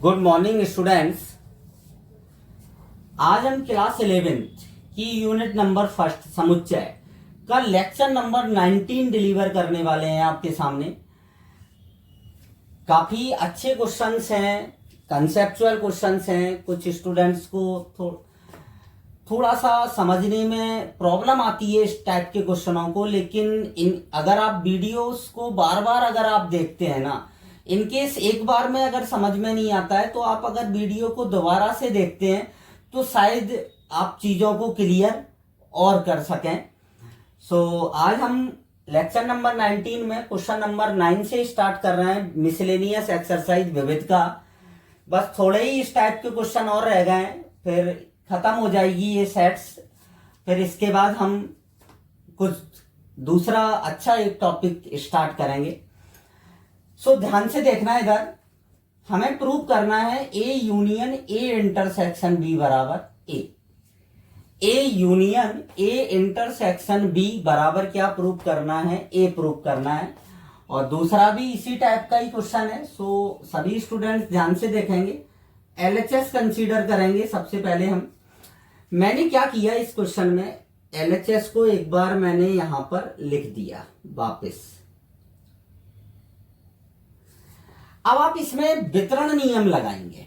Good morning students. आज हम class 11th की यूनिट नंबर फर्स्ट समुच्चय का लेक्चर नंबर 19 डिलीवर करने वाले हैं आपके सामने। काफी अच्छे क्वेश्चंस हैं, कंसेप्चुअल क्वेश्चंस हैं। कुछ स्टूडेंट्स को थोड़ा सा समझने में प्रॉब्लम आती है इस टाइप के क्वेश्चनों को, लेकिन अगर आप वीडियोस को बार बार अगर आप देखते हैं ना, इनकेस एक बार में अगर समझ में नहीं आता है तो आप अगर वीडियो को दोबारा से देखते हैं तो शायद आप चीजों को क्लियर और कर सकें। आज हम लेक्चर नंबर 19 में क्वेश्चन नंबर 9 से स्टार्ट कर रहे हैं, मिसलेनियस एक्सरसाइज विविध का। बस थोड़े ही इस टाइप के क्वेश्चन और रह गए हैं, फिर खत्म हो जाएगी ये सेट्स। फिर इसके बाद हम कुछ दूसरा अच्छा एक टॉपिक स्टार्ट करेंगे। ध्यान से देखना है, इधर हमें प्रूव करना है A union A intersection B बराबर A union A intersection B बराबर क्या प्रूव करना है, ए प्रूव करना है। और दूसरा भी इसी टाइप का ही क्वेश्चन है। सभी स्टूडेंट्स ध्यान से देखेंगे, एलएचएस कंसीडर करेंगे। सबसे पहले मैंने क्या किया इस क्वेश्चन में, एलएचएस को एक बार मैंने यहां पर लिख दिया वापस। अब आप इसमें वितरण नियम लगाएंगे।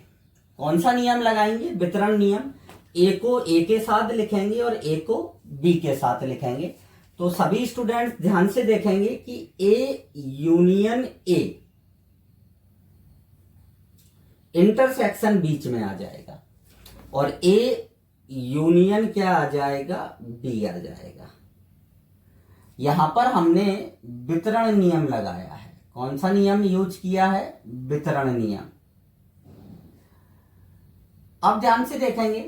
कौन सा नियम लगाएंगे? वितरण नियम। ए को ए के साथ लिखेंगे और ए को बी के साथ लिखेंगे। तो सभी स्टूडेंट्स ध्यान से देखेंगे कि ए यूनियन ए इंटरसेक्शन बीच में आ जाएगा और ए यूनियन क्या आ जाएगा, बी आ जाएगा। यहां पर हमने वितरण नियम लगाया है। कौन सा नियम यूज किया है? वितरण नियम। अब ध्यान से देखेंगे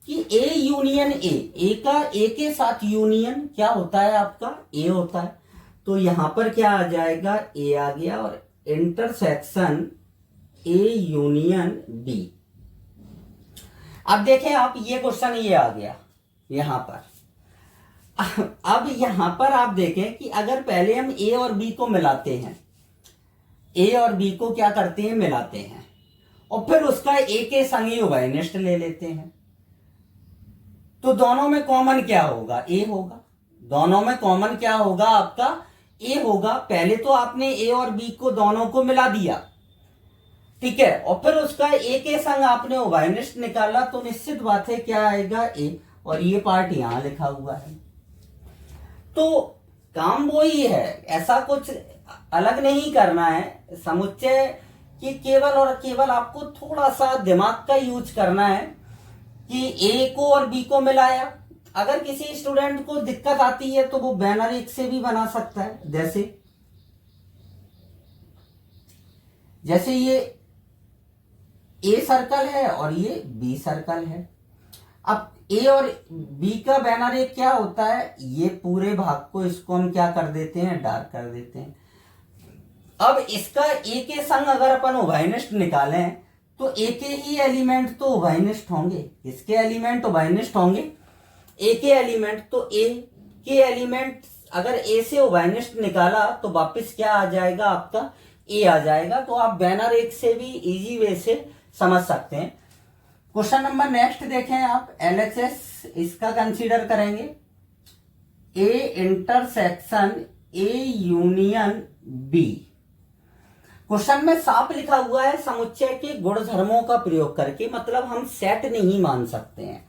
कि ए यूनियन ए का ए के साथ यूनियन क्या होता है? आपका ए होता है। तो यहां पर क्या आ जाएगा, ए आ गया और इंटरसेक्शन ए यूनियन बी। अब देखें आप, ये क्वेश्चन ये आ गया यहां पर। अब यहां पर आप देखें कि अगर पहले हम ए और बी को मिलाते हैं, ए और बी को क्या करते हैं, मिलाते हैं, और फिर उसका ए के संग ही उभयनिष्ठ ले लेते हैं, तो दोनों में कॉमन क्या होगा? ए होगा। दोनों में कॉमन क्या होगा? आपका ए होगा। पहले तो आपने ए और बी को दोनों को मिला दिया, ठीक है, और फिर उसका ए के संग आपने उभयनिष्ठ निकाला, तो निश्चित बात है क्या आएगा, ए। और ये पार्ट यहां लिखा हुआ है। तो काम वो ही है, ऐसा कुछ अलग नहीं करना है। समुच्चय कि केवल और केवल आपको थोड़ा सा दिमाग का यूज करना है कि ए को और बी को मिलाया। अगर किसी स्टूडेंट को दिक्कत आती है तो वो बैनर एक से भी बना सकता है। जैसे ये ए सर्कल है और ये बी सर्कल है। अब ए और बी का बैनर एक क्या होता है, ये पूरे भाग को इसको हम क्या कर देते हैं, डार्क कर देते हैं। अब इसका ए के संग अगर अपन उभयनिष्ठ निकालें तो ए के ही एलिमेंट तो उभयनिष्ठ होंगे। किसके एलिमेंट उभयनिष्ठ होंगे? ए के एलिमेंट। तो ए के एलिमेंट अगर ए से उभयनिष्ठ निकाला तो वापस क्या आ जाएगा, आपका ए आ जाएगा। तो आप बैनर एक से भी इजी वे से समझ सकते हैं। क्वेश्चन नंबर नेक्स्ट देखें आप, एलएचएस इसका कंसीडर करेंगे। A intersection A union B. Question में साफ लिखा हुआ है समुच्चय के गुणधर्मों का प्रयोग करके। मतलब हम सेट नहीं मान सकते हैं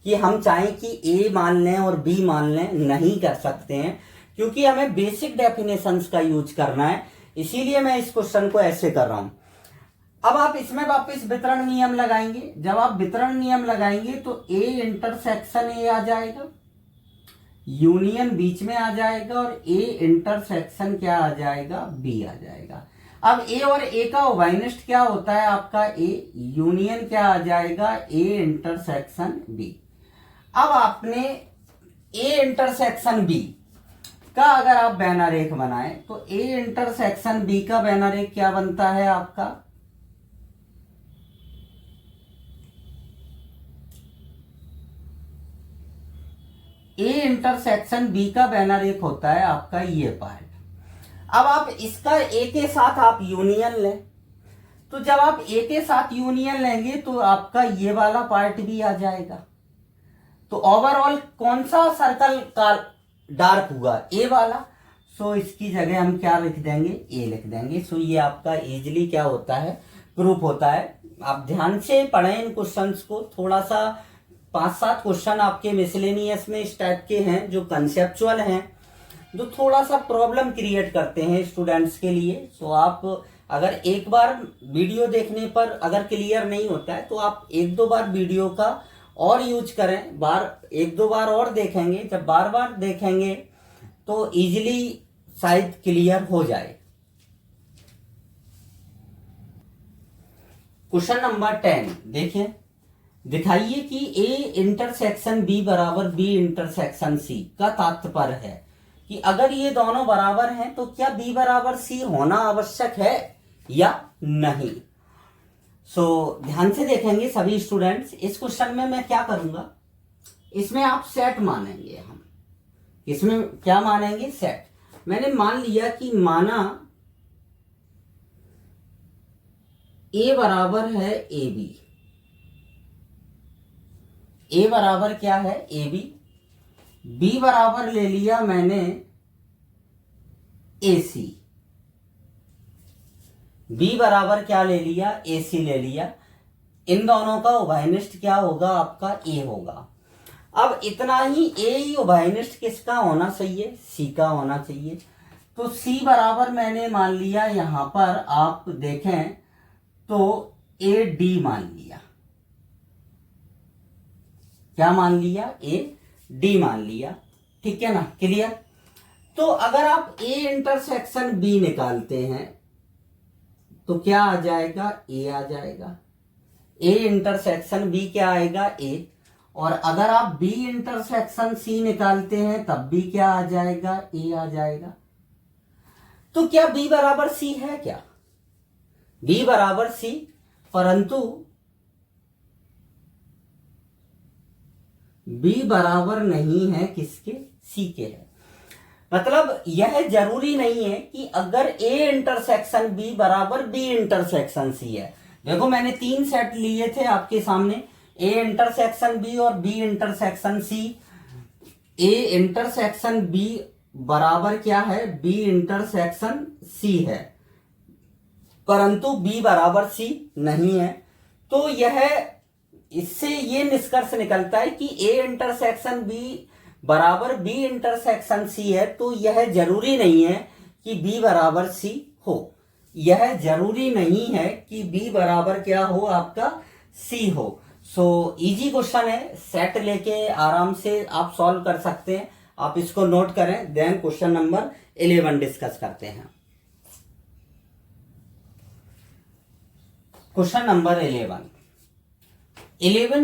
कि हम चाहें कि ए मान लें और बी मान लें, नहीं कर सकते हैं, क्योंकि हमें बेसिक डेफिनेशंस का यूज करना है। इसीलिए मैं इस क्वेश्चन को ऐसे कर रहा हूं। अब आप इसमें वापस वितरण नियम लगाएंगे। जब आप वितरण नियम लगाएंगे तो ए इंटरसेक्शन ए आ जाएगा, यूनियन बीच में आ जाएगा, और ए इंटरसेक्शन क्या आ जाएगा, बी आ जाएगा। अब ए और ए का उभयनिष्ठ क्या होता है आपका, ए यूनियन क्या आ जाएगा, ए इंटरसेक्शन बी। अब आपने ए इंटरसेक्शन बी का अगर आप बैनर एक बनाएं तो ए इंटरसेक्शन बी का बैनर एक क्या बनता है आपका, ए इंटरसेक्शन बी का बैनर एक होता है आपका ये पार्ट। अब आप इसका ए के साथ आप यूनियन लें तो जब आप ए के साथ यूनियन लेंगे तो आपका ये वाला पार्ट भी आ जाएगा। तो ओवरऑल कौन सा सर्कल का डार्क हुआ, ए वाला। सो इसकी जगह हम क्या लिख देंगे, ए लिख देंगे। सो ये आपका इजीली क्या होता है, प्रूफ होता है। आप ध्यान से पढ़ें इन क्वेश्चंस को। थोड़ा सा 5-7 क्वेश्चन आपके मिसलेनियस में इस टाइप के हैं जो कंसेप्चुअल हैं, जो थोड़ा सा प्रॉब्लम क्रिएट करते हैं स्टूडेंट्स के लिए। सो आप अगर एक बार वीडियो देखने पर अगर क्लियर नहीं होता है तो आप 1-2 बार वीडियो का और यूज करें, 1-2 बार और देखेंगे। जब बार बार देखेंगे तो इजीली शायद क्लियर हो जाए। क्वेश्चन नंबर 10 देखिए, दिखाइए कि ए इंटरसेक्शन बी बराबर बी इंटरसेक्शन सी का तात्पर्य है कि अगर ये दोनों बराबर हैं तो क्या बी बराबर सी होना आवश्यक है या नहीं। सो ध्यान से देखेंगे सभी स्टूडेंट्स। इस क्वेश्चन में मैं क्या करूंगा, इसमें आप सेट मानेंगे। हम इसमें क्या मानेंगे, सेट। मैंने मान लिया कि माना ए बराबर है ए बी। ए बराबर क्या है, ए बी। बी बराबर ले लिया मैंने ए सी। बी बराबर क्या ले लिया, ए सी ले लिया। इन दोनों का उभयनिष्ठ क्या होगा, आपका ए होगा। अब इतना ही, ए ही उभयनिष्ठ किसका होना चाहिए, सी का होना चाहिए। तो सी बराबर मैंने मान लिया, यहां पर आप देखें तो ए डी मान लिया। क्या मान लिया, ए डी मान लिया। ठीक है ना, क्लियर। तो अगर आप ए इंटरसेक्शन बी निकालते हैं तो क्या आ जाएगा, ए आ जाएगा। ए इंटरसेक्शन बी क्या आएगा, ए। और अगर आप बी इंटरसेक्शन सी निकालते हैं तब भी क्या आ जाएगा, ए आ जाएगा। तो क्या बी बराबर सी है, क्या बी बराबर सी, परंतु बी बराबर नहीं है किसके, सी के है। मतलब यह जरूरी नहीं है कि अगर ए इंटरसेक्शन बी बराबर बी इंटरसेक्शन सी है। देखो मैंने 3 सेट लिए थे आपके सामने, ए इंटरसेक्शन बी और B intersection C. A intersection B बराबर क्या है, बी इंटरसेक्शन सी है, परंतु बी बराबर सी नहीं है। तो यह, इससे ये निष्कर्ष निकलता है कि ए इंटरसेक्शन बी बराबर बी इंटरसेक्शन सी है। तो यह जरूरी नहीं है कि बी बराबर सी हो। यह जरूरी नहीं है कि बी बराबर क्या हो, आपका सी हो। सो इजी क्वेश्चन है, सेट लेके आराम से आप सॉल्व कर सकते हैं। आप इसको नोट करें। देन क्वेश्चन नंबर 11 डिस्कस करते हैं। क्वेश्चन नंबर 11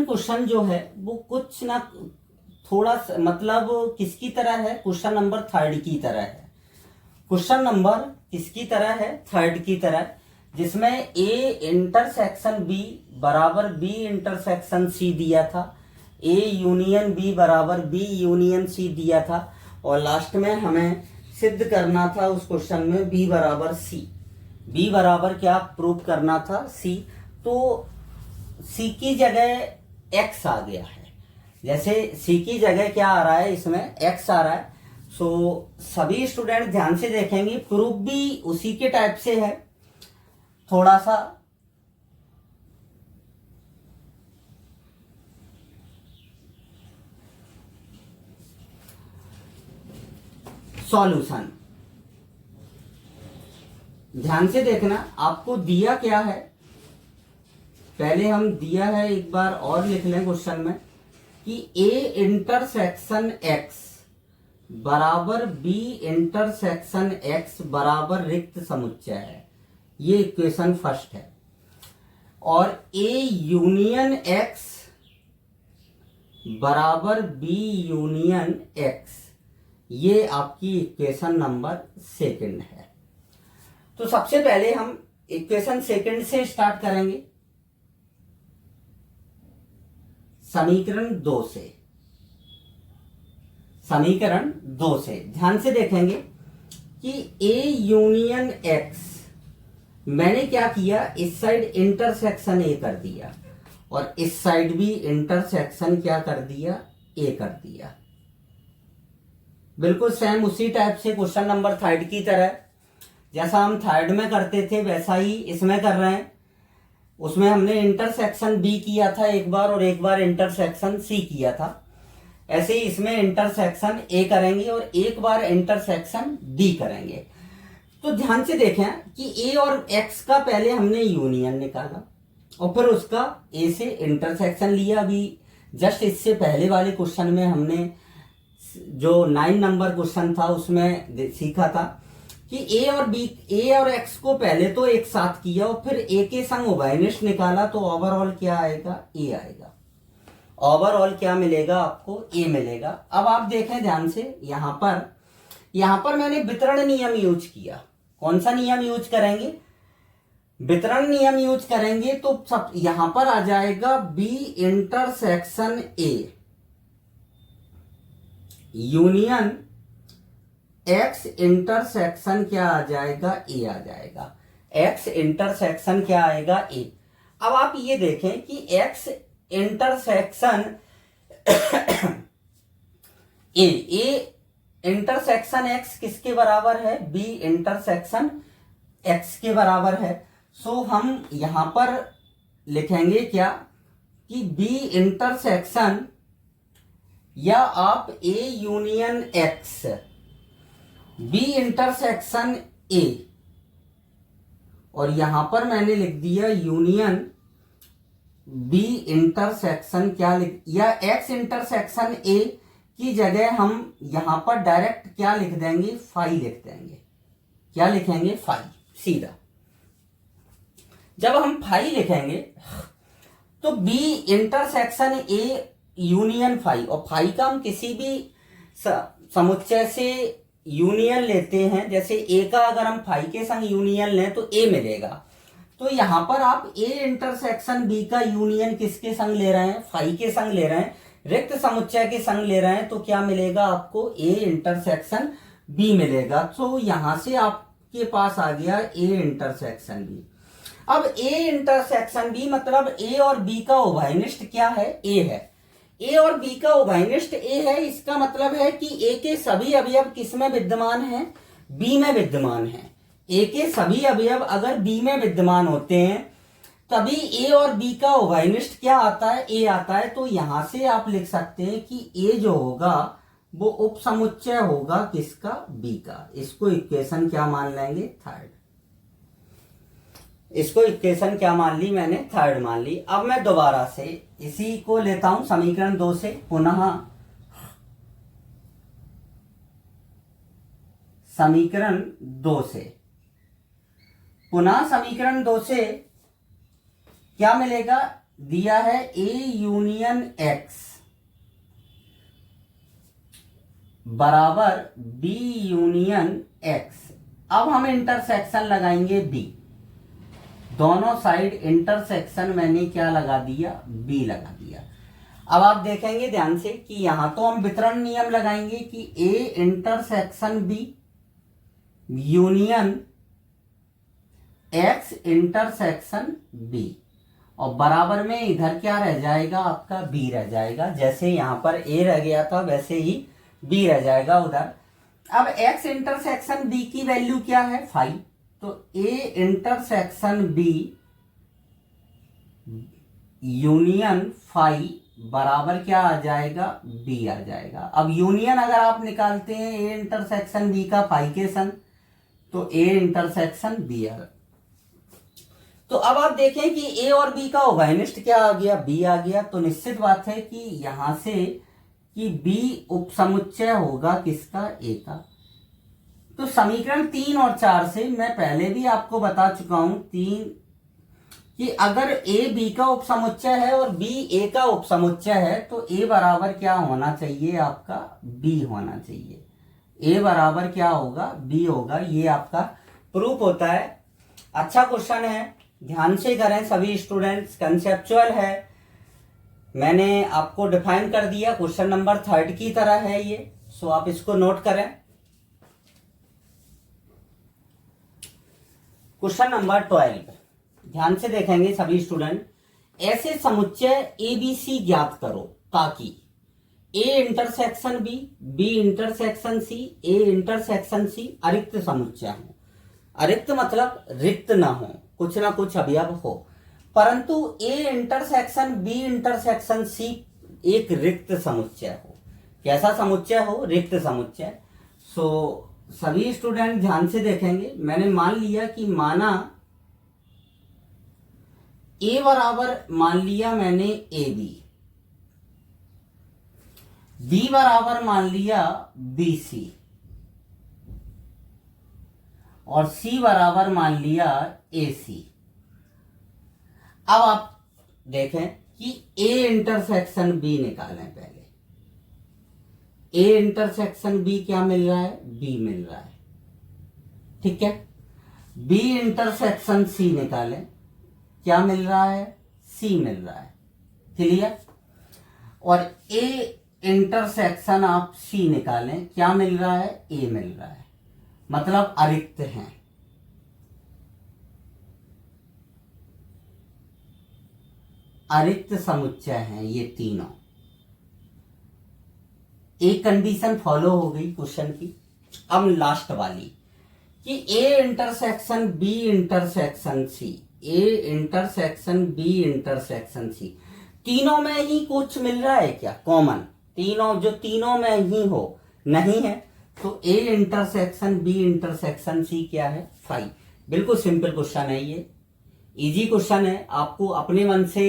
क्वेश्चन जो है वो कुछ ना थोड़ा मतलब किसकी तरह है, क्वेश्चन नंबर 3 की तरह है। क्वेश्चन नंबर किसकी तरह है, 3 की तरह, जिसमें ए इंटरसेक्शन बी बराबर बी इंटरसेक्शन सी दिया था, ए यूनियन बी बराबर बी यूनियन सी दिया था, और लास्ट में हमें सिद्ध करना था उस क्वेश्चन में बी बराबर सी। बी बराबर क्या प्रूव करना था, सी। तो सी की जगह एक्स आ गया है। जैसे सी की जगह क्या आ रहा है, इसमें एक्स आ रहा है। सो सभी स्टूडेंट ध्यान से देखेंगे, प्रूफ भी उसी के टाइप से है। थोड़ा सा सॉल्यूशन ध्यान से देखना। आपको दिया क्या है, पहले हम दिया है, एक बार और लिख लें क्वेश्चन में कि ए इंटरसेक्शन एक्स बराबर बी इंटरसेक्शन एक्स बराबर रिक्त समुच्चय है। ये इक्वेशन फर्स्ट है। और ए यूनियन एक्स बराबर बी यूनियन एक्स, ये आपकी इक्वेशन नंबर 2 है। तो सबसे पहले हम इक्वेशन 2 से स्टार्ट करेंगे, समीकरण 2 से। समीकरण 2 से ध्यान से देखेंगे कि ए यूनियन एक्स मैंने क्या किया, इस साइड इंटरसेक्शन ए कर दिया और इस साइड भी इंटरसेक्शन क्या कर दिया, ए कर दिया। बिल्कुल सेम उसी टाइप से क्वेश्चन नंबर 3 की तरह, जैसा हम 3 में करते थे वैसा ही इसमें कर रहे हैं। उसमें हमने इंटरसेक्शन बी किया था एक बार और एक बार इंटरसेक्शन सी किया था। ऐसे ही इसमें इंटरसेक्शन ए करेंगे और एक बार इंटरसेक्शन डी करेंगे। तो ध्यान से देखें कि ए और एक्स का पहले हमने यूनियन निकाला और फिर उसका ए से इंटरसेक्शन लिया। अभी जस्ट इससे पहले वाले क्वेश्चन में हमने जो 9 नंबर क्वेश्चन था उसमें सीखा था कि ए और एक्स को पहले तो एक साथ किया और फिर ए के संग उभयनिष्ठ निकाला, तो ओवरऑल क्या आएगा, ए आएगा। ओवरऑल क्या मिलेगा आपको, ए मिलेगा। अब आप देखें ध्यान से, यहां पर मैंने वितरण नियम यूज किया। कौन सा नियम यूज करेंगे, वितरण नियम यूज करेंगे। तो सब यहां पर आ जाएगा B intersection A union X intersection क्या आ जाएगा, ए आ जाएगा। एक्स इंटरसेक्शन क्या आएगा, ए। अब आप ये देखें कि x intersection A intersection x किसके बराबर है, बी इंटरसेक्शन एक्स के बराबर है। सो हम यहां पर लिखेंगे क्या कि बी इंटरसेक्शन या आप A union X, B intersection A, और यहां पर मैंने लिख दिया यूनियन बी इंटरसेक्शन क्या या एक्स इंटरसेक्शन ए की जगह हम यहां पर डायरेक्ट क्या लिख देंगे, फाई लिख देंगे। क्या लिखेंगे, फाई, सीधा। जब हम फाई लिखेंगे तो B intersection A union phi, और फाई का हम किसी भी समुच्चय से यूनियन लेते हैं। जैसे ए का अगर हम फाई के संग यूनियन लें तो ए मिलेगा। तो यहां पर आप ए इंटरसेक्शन बी का यूनियन किसके संग ले रहे हैं, फाई के संग ले रहे हैं, रिक्त समुच्चय के संग ले रहे हैं। तो क्या मिलेगा आपको, ए इंटरसेक्शन बी मिलेगा। तो यहां से आपके पास आ गया ए इंटरसेक्शन बी। अब ए इंटरसेक्शन बी मतलब ए और बी का उभयनिष्ठ क्या है, ए है। ए और बी का उभयनिष्ठ ए है, इसका मतलब है कि ए के सभी अवयव किस में विद्यमान हैं, बी में विद्यमान हैं। ए के सभी अवयव अगर बी में विद्यमान होते हैं तभी ए और बी का उभयनिष्ठ क्या आता है, ए आता है। तो यहां से आप लिख सकते हैं कि ए जो होगा वो उपसमुच्चय होगा किसका, बी का। इसको इक्वेशन क्या मान लेंगे, 3rd। इसको इक्वेशन क्या मान ली मैंने, 3rd मान ली। अब मैं दोबारा से इसी को लेता हूं समीकरण 2 से, पुनः समीकरण 2 से, पुनः समीकरण 2 से क्या मिलेगा, दिया है ए यूनियन एक्स बराबर बी यूनियन एक्स। अब हम इंटरसेक्शन लगाएंगे बी, दोनों साइड इंटरसेक्शन मैंने क्या लगा दिया, बी लगा दिया। अब आप देखेंगे ध्यान से कि यहां तो हम वितरण नियम लगाएंगे कि A intersection B union X intersection B, और बराबर में इधर क्या रह जाएगा आपका, बी रह जाएगा। जैसे यहां पर ए रह गया था वैसे ही बी रह जाएगा उधर। अब एक्स इंटरसेक्शन बी की वैल्यू क्या है, 5। तो ए इंटरसेक्शन बी यूनियन 5 बराबर क्या आ जाएगा, बी आ जाएगा। अब यूनियन अगर आप निकालते हैं ए इंटरसेक्शन बी का 5 के संग, तो ए इंटरसेक्शन बी आ। तो अब आप देखें कि ए और बी का उभयनिष्ठ क्या आ गया, बी आ गया। तो निश्चित बात है कि यहां से कि बी उपसमुच्चय होगा किसका, ए का। तो समीकरण 3 और 4 से मैं पहले भी आपको बता चुका हूं 3 कि अगर ए बी का उपसमुच्चय है और बी ए का उपसमुच्चय है तो ए बराबर क्या होना चाहिए आपका, बी होना चाहिए। ए बराबर क्या होगा, बी होगा। ये आपका प्रूफ होता है। अच्छा क्वेश्चन है, ध्यान से करें सभी स्टूडेंट्स, कंसेप्चुअल है। मैंने आपको डिफाइन कर दिया, क्वेश्चन नंबर 3 की तरह है ये। सो आप इसको नोट करें। क्वेश्चन नंबर 12, ध्यान से देखेंगे सभी स्टूडेंट। ऐसे समुच्चय ABC ज्ञात करो ताकि A intersection B intersection C, A intersection C अरिक्त समुच्चय हो। अरिक्त मतलब रिक्त ना हो, कुछ ना कुछ अवयव हो, परंतु A intersection B intersection C एक रिक्त समुच्चय हो। कैसा समुच्चय हो? रिक्त समुच्चय। सो सभी स्टूडेंट ध्यान से देखेंगे। मैंने मान लिया कि माना A बराबर मान लिया मैंने AB, B बराबर मान लिया BC और C बराबर मान लिया AC। अब आप देखें कि A इंटरसेक्शन B निकालें। पहले A इंटरसेक्शन B क्या मिल रहा है? B मिल रहा है, ठीक है। B इंटरसेक्शन C निकालें, क्या मिल रहा है? C मिल रहा है, क्लियर। और A इंटरसेक्शन आप C निकालें, क्या मिल रहा है? A मिल रहा है, मतलब अरिक्त हैं। अरिक्त समुच्चय हैं ये तीनों। एक कंडीशन फॉलो हो गई क्वेश्चन की। अब लास्ट वाली कि A intersection B intersection C, A intersection B intersection C तीनों में ही कुछ मिल रहा है क्या? कॉमन तीनों, जो तीनों में ही हो, नहीं है तो A intersection B intersection C क्या है? 5। बिल्कुल सिंपल क्वेश्चन है ये, इजी क्वेश्चन है। आपको अपने मन से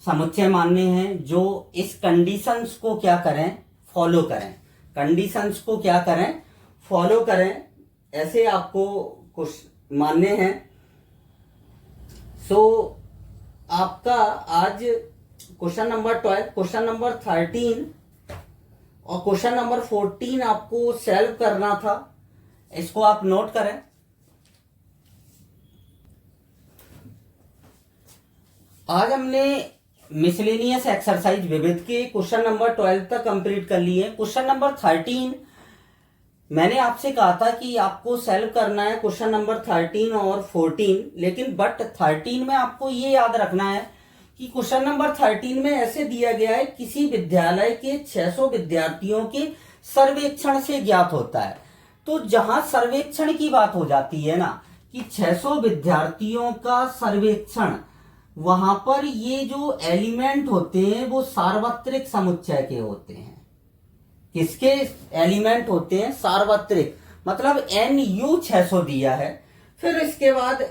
समुच्चय मानने हैं जो इस कंडीशंस को क्या करें? फॉलो करें। कंडीशंस को क्या करें? फॉलो करें, ऐसे आपको कुछ मानने हैं। सो आपका आज क्वेश्चन नंबर 12, क्वेश्चन नंबर 13 और क्वेश्चन नंबर 14 आपको सॉल्व करना था। इसको आप नोट करें। आज हमने मिसलेनियस एक्सरसाइज विविध के क्वेश्चन नंबर 12 तक कंप्लीट कर लिए। क्वेश्चन नंबर 13 मैंने आपसे कहा था कि आपको सॉल्व करना है क्वेश्चन नंबर 13 और 14, लेकिन बट 13 में आपको ये याद रखना है कि क्वेश्चन नंबर 13 में ऐसे दिया गया है किसी विद्यालय के 600 विद्यार्थियों के सर्वेक्षण से ज्ञात होता है। तो जहां सर्वेक्षण की बात हो जाती है ना कि 600 विद्यार्थियों का सर्वेक्षण, वहां पर ये जो एलिमेंट होते हैं वो सार्वत्रिक समुच्चय के होते हैं। किसके एलिमेंट होते हैं? सार्वत्रिक, मतलब NU 600 दिया है। फिर इसके बाद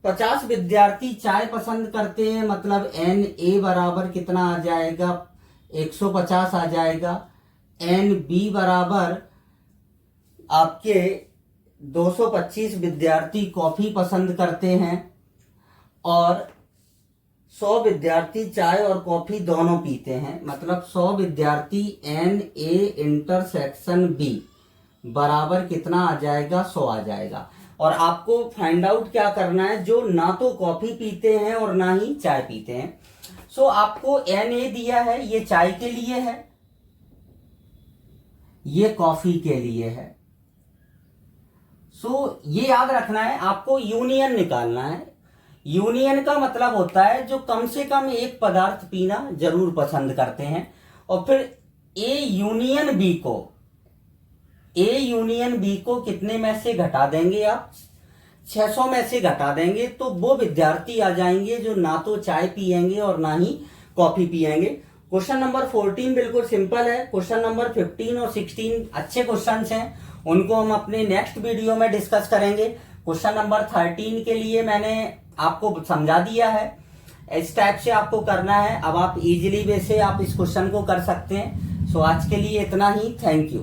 50 विद्यार्थी चाय पसंद करते हैं, मतलब NA बराबर कितना आ जाएगा? 150 आ जाएगा। NB बराबर आपके 225 विद्यार्थी कॉफी पसंद करते हैं और 100 विद्यार्थी चाय और कॉफी दोनों पीते हैं, मतलब 100 विद्यार्थी NA इंटरसेक्शन B बराबर कितना आ जाएगा? 100 आ जाएगा। और आपको फाइंड आउट क्या करना है? जो ना तो कॉफी पीते हैं और ना ही चाय पीते हैं। सो आपको NA दिया है, ये चाय के लिए है, ये कॉफी के लिए है। सो ये याद रखना है, आपको यूनियन निकालना है। यूनियन का मतलब होता है जो कम से कम एक पदार्थ पीना जरूर पसंद करते हैं। और फिर A यूनियन B को कितने में से घटा देंगे आप? 600 में से घटा देंगे, तो वो विद्यार्थी आ जाएंगे जो ना तो चाय पिएंगे और ना ही कॉफी पिएंगे। क्वेश्चन नंबर 14 बिल्कुल सिंपल है। क्वेश्चन नंबर 15 और 16 अच्छे क्वेश्चंस हैं, उनको हम अपने नेक्स्ट वीडियो में डिस्कस करेंगे। क्वेश्चन नंबर 13 के लिए मैंने आपको समझा दिया है, इस टाइप से आपको करना है। अब आप इजीली वे से आप इस क्वेश्चन को कर सकते हैं। सो आज के लिए इतना ही। Thank you.